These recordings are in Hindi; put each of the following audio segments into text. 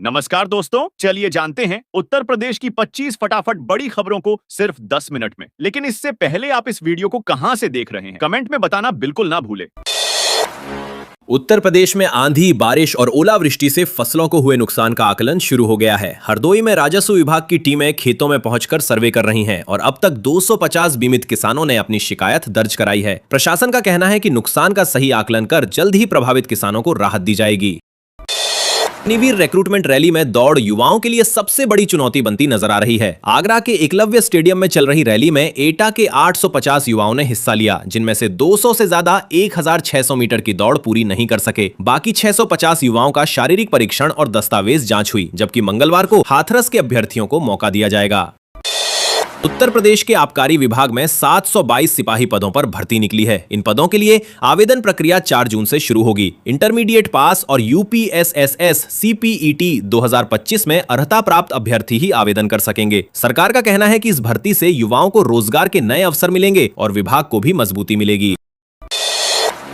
नमस्कार दोस्तों, चलिए जानते हैं उत्तर प्रदेश की 25 फटाफट बड़ी खबरों को सिर्फ 10 मिनट में। लेकिन इससे पहले आप इस वीडियो को कहां से देख रहे हैं, कमेंट में बताना बिल्कुल ना भूलें। उत्तर प्रदेश में आंधी, बारिश और ओलावृष्टि से फसलों को हुए नुकसान का आकलन शुरू हो गया है। हरदोई में राजस्व विभाग की टीमें खेतों में पहुंचकर सर्वे कर रही हैं और अब तक 250 बीमित किसानों ने अपनी शिकायत दर्ज कराई है। प्रशासन का कहना है कि नुकसान का सही आकलन कर जल्द ही प्रभावित किसानों को राहत दी जाएगी। अग्निवीर रिक्रूटमेंट रैली में दौड़ युवाओं के लिए सबसे बड़ी चुनौती बनती नजर आ रही है। आगरा के एकलव्य स्टेडियम में चल रही रैली में एटा के 850 युवाओं ने हिस्सा लिया, जिनमें से 200 से ज्यादा 1600 मीटर की दौड़ पूरी नहीं कर सके। बाकी 650 युवाओं का शारीरिक परीक्षण और दस्तावेज जांच हुई, जबकि मंगलवार को हाथरस के अभ्यर्थियों को मौका दिया जाएगा। उत्तर प्रदेश के आबकारी विभाग में 722 सिपाही पदों पर भर्ती निकली है। इन पदों के लिए आवेदन प्रक्रिया 4 जून से शुरू होगी। इंटरमीडिएट पास और यूपीएसएसएस सीपीईटी 2025 में अर्हता प्राप्त अभ्यर्थी ही आवेदन कर सकेंगे। सरकार का कहना है कि इस भर्ती से युवाओं को रोजगार के नए अवसर मिलेंगे और विभाग को भी मजबूती मिलेगी।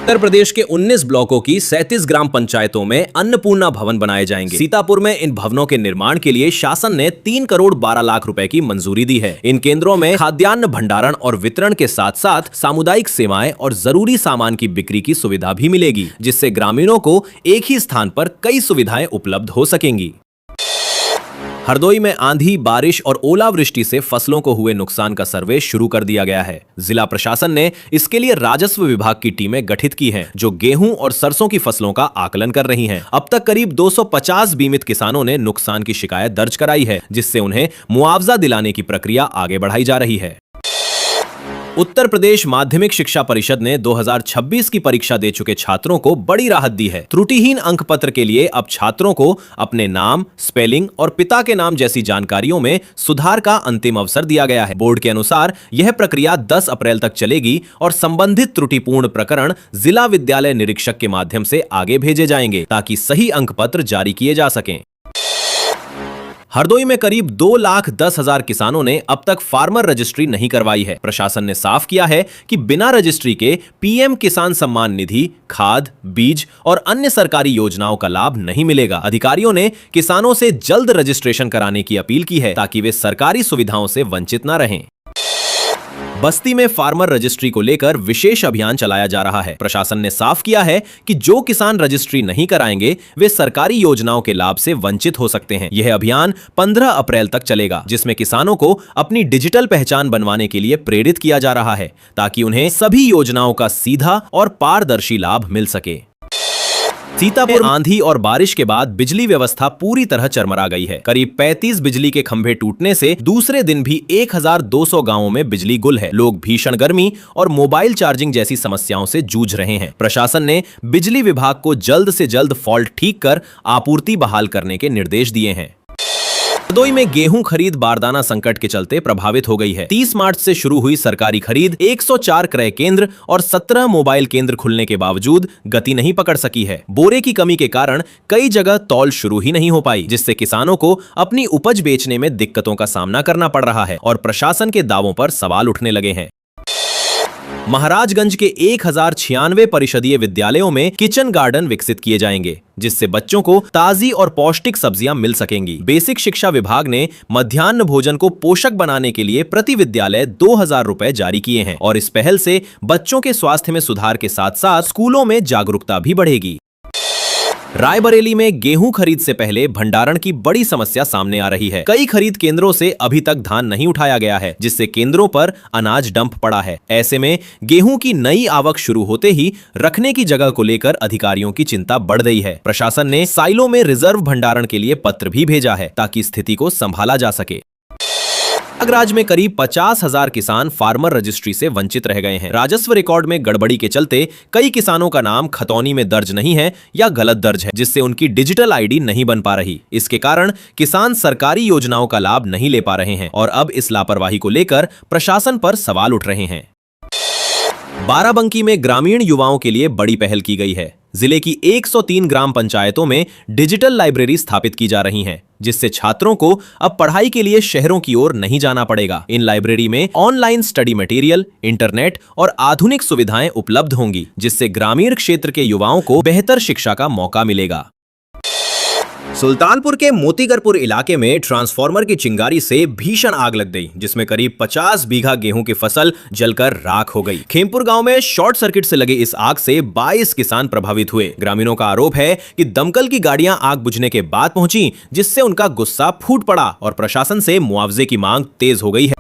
उत्तर प्रदेश के 19 ब्लॉकों की 37 ग्राम पंचायतों में अन्नपूर्णा भवन बनाए जाएंगे। सीतापुर में इन भवनों के निर्माण के लिए शासन ने 3 करोड़ 12 लाख रुपए की मंजूरी दी है। इन केंद्रों में खाद्यान्न भंडारण और वितरण के साथ साथ सामुदायिक सेवाएं और जरूरी सामान की बिक्री की सुविधा भी मिलेगी, जिससे ग्रामीणों को एक ही स्थान पर कई सुविधाएं उपलब्ध हो सकेंगी। हरदोई में आंधी, बारिश और ओलावृष्टि से फसलों को हुए नुकसान का सर्वे शुरू कर दिया गया है। जिला प्रशासन ने इसके लिए राजस्व विभाग की टीमें गठित की हैं, जो गेहूं और सरसों की फसलों का आकलन कर रही हैं। अब तक करीब 250 बीमित किसानों ने नुकसान की शिकायत दर्ज कराई है, जिससे उन्हें मुआवजा दिलाने की प्रक्रिया आगे बढ़ाई जा रही है। उत्तर प्रदेश माध्यमिक शिक्षा परिषद ने 2026 की परीक्षा दे चुके छात्रों को बड़ी राहत दी है। त्रुटिहीन अंक पत्र के लिए अब छात्रों को अपने नाम, स्पेलिंग और पिता के नाम जैसी जानकारियों में सुधार का अंतिम अवसर दिया गया है। बोर्ड के अनुसार यह प्रक्रिया 10 अप्रैल तक चलेगी और संबंधित त्रुटिपूर्ण प्रकरण जिला विद्यालय निरीक्षक के माध्यम से आगे भेजे जाएंगे, ताकि सही अंक पत्र जारी किए जा सकें। हरदोई में करीब 2,10,000 किसानों ने अब तक फार्मर रजिस्ट्री नहीं करवाई है। प्रशासन ने साफ किया है कि बिना रजिस्ट्री के पीएम किसान सम्मान निधि, खाद, बीज और अन्य सरकारी योजनाओं का लाभ नहीं मिलेगा। अधिकारियों ने किसानों से जल्द रजिस्ट्रेशन कराने की अपील की है, ताकि वे सरकारी सुविधाओं से वंचित न रहें। बस्ती में फार्मर रजिस्ट्री को लेकर विशेष अभियान चलाया जा रहा है। प्रशासन ने साफ किया है कि जो किसान रजिस्ट्री नहीं कराएंगे, वे सरकारी योजनाओं के लाभ से वंचित हो सकते हैं। यह अभियान 15 अप्रैल तक चलेगा, जिसमें किसानों को अपनी डिजिटल पहचान बनवाने के लिए प्रेरित किया जा रहा है, ताकि उन्हें सभी योजनाओं का सीधा और पारदर्शी लाभ मिल सके। सीतापुर आंधी और बारिश के बाद बिजली व्यवस्था पूरी तरह चरमरा गई है। करीब 35 बिजली के खंभे टूटने से दूसरे दिन भी 1200 गांवों में बिजली गुल है। लोग भीषण गर्मी और मोबाइल चार्जिंग जैसी समस्याओं से जूझ रहे हैं। प्रशासन ने बिजली विभाग को जल्द से जल्द फॉल्ट ठीक कर आपूर्ति बहाल करने के निर्देश दिए हैं। हरदोई में गेहूं खरीद बारदाना संकट के चलते प्रभावित हो गई है। 30 मार्च से शुरू हुई सरकारी खरीद 104 क्रय केंद्र और 17 मोबाइल केंद्र खुलने के बावजूद गति नहीं पकड़ सकी है। बोरे की कमी के कारण कई जगह तौल शुरू ही नहीं हो पाई, जिससे किसानों को अपनी उपज बेचने में दिक्कतों का सामना करना पड़ रहा है और प्रशासन के दावों पर सवाल उठने लगे हैं। महाराजगंज के 1096 परिषदीय विद्यालयों में किचन गार्डन विकसित किए जाएंगे, जिससे बच्चों को ताजी और पौष्टिक सब्जियां मिल सकेंगी। बेसिक शिक्षा विभाग ने मध्याह्न भोजन को पोषक बनाने के लिए प्रति विद्यालय 2000 रुपए जारी किए हैं और इस पहल से बच्चों के स्वास्थ्य में सुधार के साथ साथ स्कूलों में जागरूकता भी बढ़ेगी। रायबरेली में गेहूं खरीद से पहले भंडारण की बड़ी समस्या सामने आ रही है। कई खरीद केंद्रों से अभी तक धान नहीं उठाया गया है, जिससे केंद्रों पर अनाज डंप पड़ा है। ऐसे में गेहूं की नई आवक शुरू होते ही रखने की जगह को लेकर अधिकारियों की चिंता बढ़ गई है। प्रशासन ने साइलो में रिजर्व भंडारण के लिए पत्र भी भेजा है, ताकि स्थिति को संभाला जा सके। प्रयागराज में करीब 50,000 किसान फार्मर रजिस्ट्री से वंचित रह गए हैं। राजस्व रिकॉर्ड में गड़बड़ी के चलते कई किसानों का नाम खतौनी में दर्ज नहीं है या गलत दर्ज है, जिससे उनकी डिजिटल आईडी नहीं बन पा रही। इसके कारण किसान सरकारी योजनाओं का लाभ नहीं ले पा रहे हैं और अब इस लापरवाही को लेकर प्रशासन पर सवाल उठ रहे हैं। बाराबंकी में ग्रामीण युवाओं के लिए बड़ी पहल की गई है। जिले की 103 ग्राम पंचायतों में डिजिटल लाइब्रेरी स्थापित की जा रही हैं, जिससे छात्रों को अब पढ़ाई के लिए शहरों की ओर नहीं जाना पड़ेगा। इन लाइब्रेरी में ऑनलाइन स्टडी मटेरियल, इंटरनेट और आधुनिक सुविधाएं उपलब्ध होंगी, जिससे ग्रामीण क्षेत्र के युवाओं को बेहतर शिक्षा का मौका मिलेगा। सुल्तानपुर के मोतीगरपुर इलाके में ट्रांसफार्मर की चिंगारी से भीषण आग लग गई, जिसमें करीब 50 बीघा गेहूं की फसल जलकर राख हो गई। खेमपुर गांव में शॉर्ट सर्किट से लगी इस आग से 22 किसान प्रभावित हुए। ग्रामीणों का आरोप है कि दमकल की गाड़ियां आग बुझने के बाद पहुंची, जिससे उनका गुस्सा फूट पड़ा और प्रशासन से मुआवजे की मांग तेज हो गई है।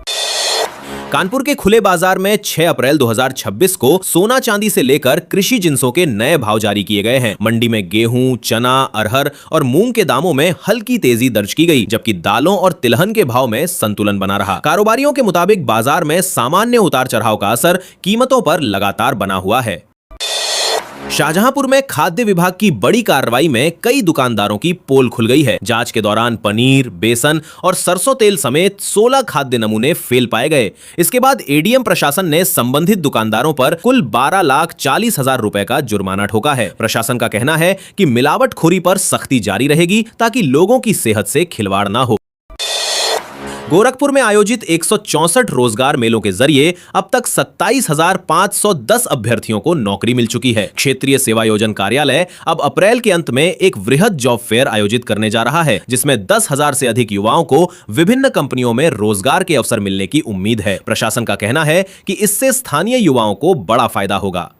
कानपुर के खुले बाजार में 6 अप्रैल 2026 को सोना चांदी से लेकर कृषि जिंसों के नए भाव जारी किए गए हैं। मंडी में गेहूं, चना, अरहर और मूंग के दामों में हल्की तेजी दर्ज की गई, जबकि दालों और तिलहन के भाव में संतुलन बना रहा। कारोबारियों के मुताबिक बाजार में सामान्य उतार चढ़ाव का असर कीमतों पर लगातार बना हुआ है। शाहजहांपुर में खाद्य विभाग की बड़ी कार्रवाई में कई दुकानदारों की पोल खुल गई है। जांच के दौरान पनीर, बेसन और सरसों तेल समेत 16 खाद्य नमूने फेल पाए गए। इसके बाद एडीएम प्रशासन ने संबंधित दुकानदारों पर कुल 12,40,000 रुपए का जुर्माना ठोका है। प्रशासन का कहना है कि मिलावटखोरी पर सख्ती जारी रहेगी ताकि लोगों की सेहत से खिलवाड़ ना हो। गोरखपुर में आयोजित 164 रोजगार मेलों के जरिए अब तक 27,510 अभ्यर्थियों को नौकरी मिल चुकी है। क्षेत्रीय सेवा योजन कार्यालय अब अप्रैल के अंत में एक वृहद जॉब फेयर आयोजित करने जा रहा है, जिसमें 10,000 से अधिक युवाओं को विभिन्न कंपनियों में रोजगार के अवसर मिलने की उम्मीद है। प्रशासन का कहना है कि इससे स्थानीय युवाओं को बड़ा फायदा होगा।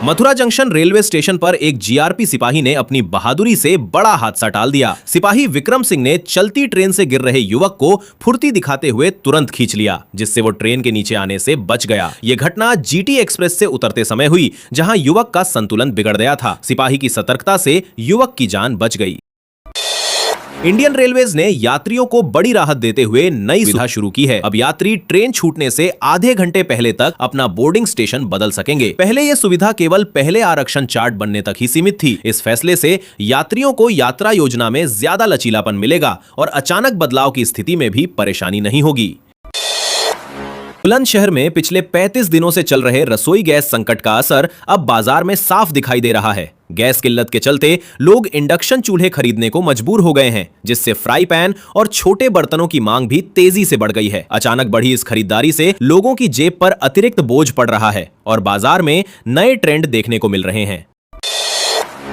मथुरा जंक्शन रेलवे स्टेशन पर एक जीआरपी सिपाही ने अपनी बहादुरी से बड़ा हादसा टाल दिया। सिपाही विक्रम सिंह ने चलती ट्रेन से गिर रहे युवक को फुर्ती दिखाते हुए तुरंत खींच लिया, जिससे वो ट्रेन के नीचे आने से बच गया। ये घटना जीटी एक्सप्रेस से उतरते समय हुई, जहां युवक का संतुलन बिगड़ गया था। सिपाही की सतर्कता से युवक की जान बच गई। इंडियन रेलवेज ने यात्रियों को बड़ी राहत देते हुए नई सुविधा शुरू की है। अब यात्री ट्रेन छूटने से आधे घंटे पहले तक अपना बोर्डिंग स्टेशन बदल सकेंगे। पहले यह सुविधा केवल पहले आरक्षण चार्ट बनने तक ही सीमित थी। इस फैसले से यात्रियों को यात्रा योजना में ज्यादा लचीलापन मिलेगा और अचानक बदलाव की स्थिति में भी परेशानी नहीं होगी। बुलंदशहर में पिछले 35 दिनों से चल रहे रसोई गैस संकट का असर अब बाजार में साफ दिखाई दे रहा है। गैस किल्लत के चलते लोग इंडक्शन चूल्हे खरीदने को मजबूर हो गए हैं, जिससे फ्राई पैन और छोटे बर्तनों की मांग भी तेजी से बढ़ गई है। अचानक बढ़ी इस खरीदारी से लोगों की जेब पर अतिरिक्त बोझ पड़ रहा है और बाजार में नए ट्रेंड देखने को मिल रहे हैं।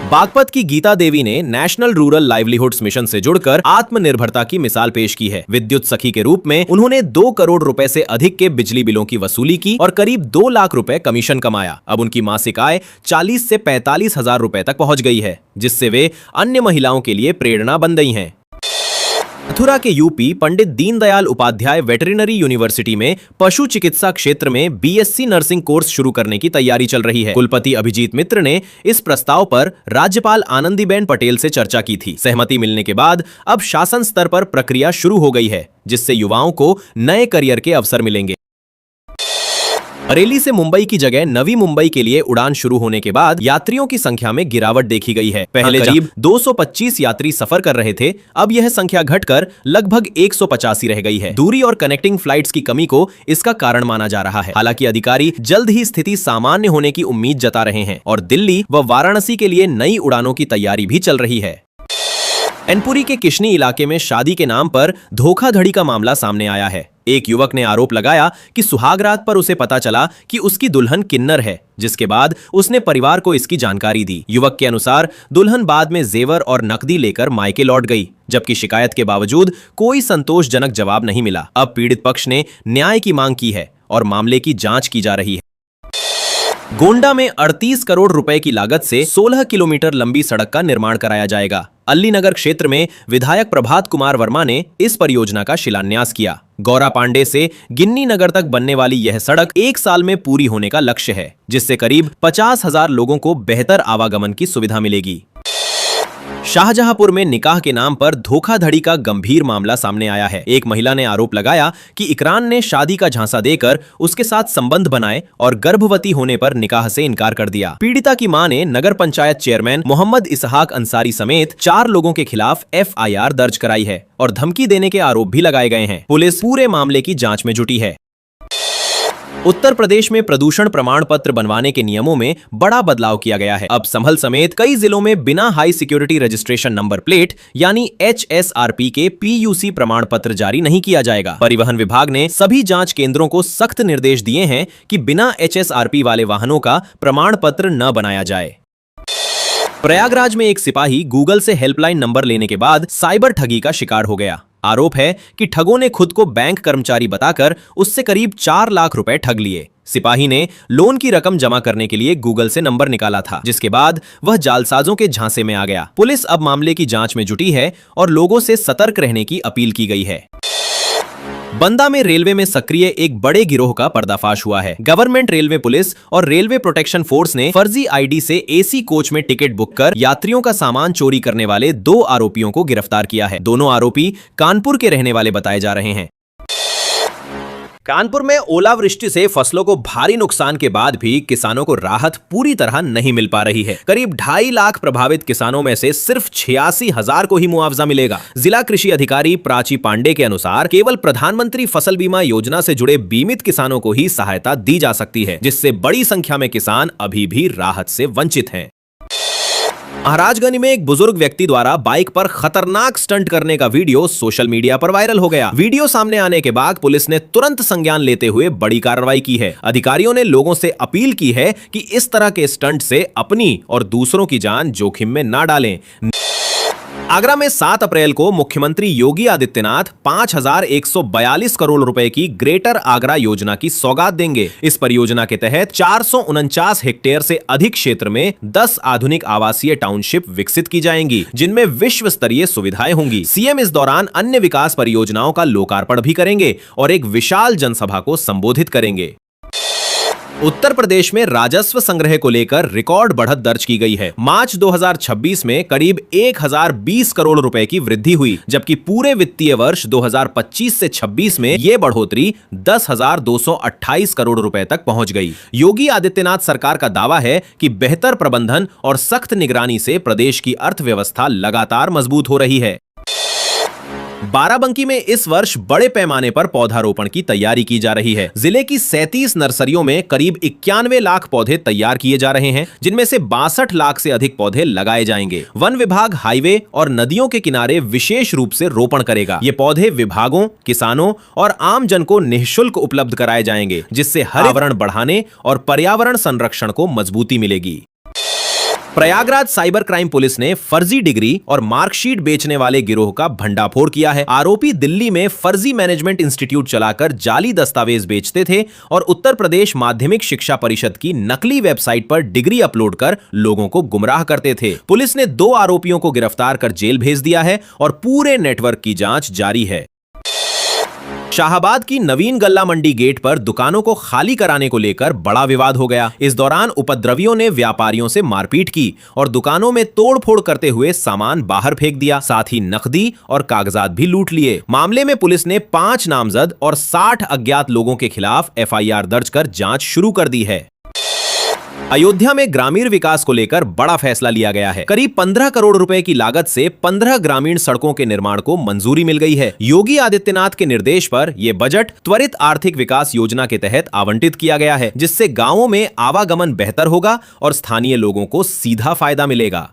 बागपत की गीता देवी ने नेशनल रूरल लाइवलीहुड्स मिशन से जुड़कर आत्मनिर्भरता की मिसाल पेश की है। विद्युत सखी के रूप में उन्होंने 2 करोड़ रुपए से अधिक के बिजली बिलों की वसूली की और करीब 2 लाख रुपए कमीशन कमाया। अब उनकी मासिक आय 40 से 45 हजार रुपए तक पहुंच गई है, जिससे वे अन्य महिलाओं के लिए प्रेरणा बन गई हैं। मथुरा के UP Pandit Deendayal Upadhyay veterinary university में पशु चिकित्सा क्षेत्र में बीएससी नर्सिंग कोर्स शुरू करने की तैयारी चल रही है। कुलपति अभिजीत मित्र ने इस प्रस्ताव पर राज्यपाल आनंदीबेन पटेल से चर्चा की थी। सहमति मिलने के बाद अब शासन स्तर पर प्रक्रिया शुरू हो गई है, जिससे युवाओं को नए करियर के अवसर मिलेंगे। बरेली से मुंबई की जगह नवी मुंबई के लिए उड़ान शुरू होने के बाद यात्रियों की संख्या में गिरावट देखी गई है। पहले करीब 225 यात्री सफर कर रहे थे, अब यह संख्या घटकर लगभग 185 रह गई है। दूरी और कनेक्टिंग फ्लाइट्स की कमी को इसका कारण माना जा रहा है। हालांकि अधिकारी जल्द ही स्थिति सामान्य होने की उम्मीद जता रहे हैं और दिल्ली व वाराणसी के लिए नई उड़ानों की तैयारी भी चल रही है। एनपुरी के किशनी इलाके में शादी के नाम पर धोखाधड़ी का मामला सामने आया है। एक युवक ने आरोप लगाया कि सुहागरात पर उसे पता चला कि उसकी दुल्हन किन्नर है, जिसके बाद उसने परिवार को इसकी जानकारी दी। युवक के अनुसार दुल्हन बाद में जेवर और नकदी लेकर मायके लौट गई, जबकि शिकायत के बावजूद कोई संतोषजनक जवाब नहीं मिला। अब पीड़ित पक्ष ने न्याय की मांग की है और मामले की जांच की जा रही है। गोंडा में 38 करोड़ रुपए की लागत से 16 किलोमीटर लंबी सड़क का निर्माण कराया जाएगा। अल्लीनगर क्षेत्र में विधायक प्रभात कुमार वर्मा ने इस परियोजना का शिलान्यास किया। गौरा पांडे से गिन्नी नगर तक बनने वाली यह सड़क 1 साल में पूरी होने का लक्ष्य है, जिससे करीब 50,000 लोगों को बेहतर आवागमन की सुविधा मिलेगी। शाहजहांपुर में निकाह के नाम पर धोखाधड़ी का गंभीर मामला सामने आया है। एक महिला ने आरोप लगाया कि इकरान ने शादी का झांसा देकर उसके साथ संबंध बनाए और गर्भवती होने पर निकाह से इनकार कर दिया। पीड़िता की मां ने नगर पंचायत चेयरमैन मोहम्मद इसहाक अंसारी समेत 4 लोगों के खिलाफ एफआईआर दर्ज कराई है और धमकी देने के आरोप भी लगाए गए हैं। पुलिस पूरे मामले की जांच में जुटी है। उत्तर प्रदेश में प्रदूषण प्रमाण पत्र बनवाने के नियमों में बड़ा बदलाव किया गया है। अब संभल समेत कई जिलों में बिना high security registration number plate यानी HSRP के PUC प्रमाण पत्र जारी नहीं किया जाएगा। परिवहन विभाग ने सभी जांच केंद्रों को सख्त निर्देश दिए हैं कि बिना HSRP वाले वाहनों का प्रमाण पत्र न बनाया जाए। प्रयागराज में एक सिपाही गूगल से हेल्पलाइन नंबर लेने के बाद साइबर ठगी का शिकार हो गया। आरोप है कि ठगों ने खुद को बैंक कर्मचारी बताकर उससे करीब 4 लाख रुपए ठग लिए। सिपाही ने लोन की रकम जमा करने के लिए गूगल से नंबर निकाला था, जिसके बाद वह जालसाजों के झांसे में आ गया। पुलिस अब मामले की जांच में जुटी है और लोगों से सतर्क रहने की अपील की गई है। बंदा में रेलवे में सक्रिय एक बड़े गिरोह का पर्दाफाश हुआ है। गवर्नमेंट रेलवे पुलिस और रेलवे प्रोटेक्शन फोर्स ने फर्जी आईडी से एसी कोच में टिकट बुक कर यात्रियों का सामान चोरी करने वाले 2 आरोपियों को गिरफ्तार किया है। दोनों आरोपी कानपुर के रहने वाले बताए जा रहे हैं। कानपुर में ओलावृष्टि से फसलों को भारी नुकसान के बाद भी किसानों को राहत पूरी तरह नहीं मिल पा रही है। करीब 2.5 लाख प्रभावित किसानों में से सिर्फ 86,000 को ही मुआवजा मिलेगा। जिला कृषि अधिकारी प्राची पांडे के अनुसार केवल प्रधानमंत्री फसल बीमा योजना से जुड़े बीमित किसानों को ही सहायता दी जा सकती है, जिससे बड़ी संख्या में किसान अभी भी राहत से वंचित हैं। महाराजगंज में एक बुजुर्ग व्यक्ति द्वारा बाइक पर खतरनाक स्टंट करने का वीडियो सोशल मीडिया पर वायरल हो गया। वीडियो सामने आने के बाद पुलिस ने तुरंत संज्ञान लेते हुए बड़ी कार्रवाई की है। अधिकारियों ने लोगों से अपील की है कि इस तरह के स्टंट से अपनी और दूसरों की जान जोखिम में ना डालें। आगरा में 7 अप्रैल को मुख्यमंत्री योगी आदित्यनाथ 5,142 करोड़ रुपए की ग्रेटर आगरा योजना की सौगात देंगे। इस परियोजना के तहत 449 हेक्टेयर से अधिक क्षेत्र में 10 आधुनिक आवासीय टाउनशिप विकसित की जाएंगी, जिनमें विश्व स्तरीय सुविधाएं होंगी। सीएम इस दौरान अन्य विकास परियोजनाओं का लोकार्पण भी करेंगे और एक विशाल जनसभा को संबोधित करेंगे। उत्तर प्रदेश में राजस्व संग्रह को लेकर रिकॉर्ड बढ़त दर्ज की गई है। मार्च 2026 में करीब 1020 करोड़ रुपए की वृद्धि हुई, जबकि पूरे वित्तीय वर्ष 2025 से 26 में यह बढ़ोतरी 10,228 करोड़ रुपए तक पहुंच गई। योगी आदित्यनाथ सरकार का दावा है कि बेहतर प्रबंधन और सख्त निगरानी से प्रदेश की अर्थव्यवस्था लगातार मजबूत हो रही है। बाराबंकी में इस वर्ष बड़े पैमाने पर पौधारोपण की तैयारी की जा रही है। जिले की 37 नर्सरियों में करीब 91 लाख पौधे तैयार किए जा रहे हैं, जिनमें से 62 लाख से अधिक पौधे लगाए जाएंगे। वन विभाग हाईवे और नदियों के किनारे विशेष रूप से रोपण करेगा। ये पौधे विभागों, किसानों और आम जन को निःशुल्क उपलब्ध कराए जाएंगे, जिससे हरित बढ़ाने और पर्यावरण संरक्षण को मजबूती मिलेगी। प्रयागराज साइबर क्राइम पुलिस ने फर्जी डिग्री और मार्कशीट बेचने वाले गिरोह का भंडाफोड़ किया है। आरोपी दिल्ली में फर्जी मैनेजमेंट इंस्टीट्यूट चलाकर जाली दस्तावेज बेचते थे और उत्तर प्रदेश माध्यमिक शिक्षा परिषद की नकली वेबसाइट पर डिग्री अपलोड कर लोगों को गुमराह करते थे। पुलिस ने 2 आरोपियों को गिरफ्तार कर जेल भेज दिया है और पूरे नेटवर्क की जांच जारी है। शाहाबाद की नवीन गल्ला मंडी गेट पर दुकानों को खाली कराने को लेकर बड़ा विवाद हो गया। इस दौरान उपद्रवियों ने व्यापारियों से मारपीट की और दुकानों में तोड़फोड़ करते हुए सामान बाहर फेंक दिया, साथ ही नकदी और कागजात भी लूट लिए। मामले में पुलिस ने 5 नामजद और 60 अज्ञात लोगों के खिलाफ एफआईआर दर्ज कर जांच शुरू कर दी है। अयोध्या में ग्रामीण विकास को लेकर बड़ा फैसला लिया गया है। करीब 15 करोड़ रुपए की लागत से 15 ग्रामीण सड़कों के निर्माण को मंजूरी मिल गई है। योगी आदित्यनाथ के निर्देश पर यह बजट त्वरित आर्थिक विकास योजना के तहत आवंटित किया गया है, जिससे गांवों में आवागमन बेहतर होगा और स्थानीय लोगों को सीधा फायदा मिलेगा।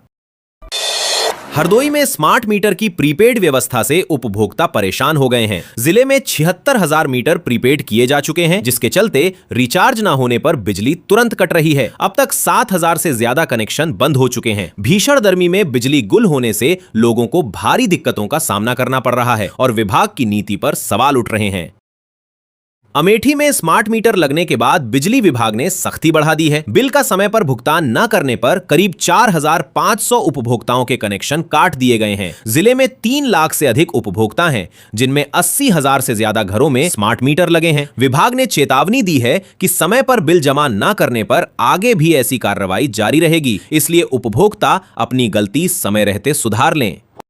हरदोई में स्मार्ट मीटर की प्रीपेड व्यवस्था से उपभोक्ता परेशान हो गए हैं। जिले में 76,000 मीटर प्रीपेड किए जा चुके हैं, जिसके चलते रिचार्ज न होने पर बिजली तुरंत कट रही है। अब तक 7,000 से ज्यादा कनेक्शन बंद हो चुके हैं। भीषण गर्मी में बिजली गुल होने से लोगों को भारी दिक्कतों का सामना करना पड़ रहा है और विभाग की नीति पर सवाल उठ रहे हैं। अमेठी में स्मार्ट मीटर लगने के बाद बिजली विभाग ने सख्ती बढ़ा दी है। बिल का समय पर भुगतान न करने पर करीब 4,500 उपभोक्ताओं के कनेक्शन काट दिए गए हैं। जिले में 3 लाख से अधिक उपभोक्ता हैं, जिनमें 80,000 से ज्यादा घरों में स्मार्ट मीटर लगे हैं। विभाग ने चेतावनी दी है कि समय पर बिल जमा न करने पर आगे भी ऐसी कार्रवाई जारी रहेगी, इसलिए उपभोक्ता अपनी गलती समय रहते सुधार लें।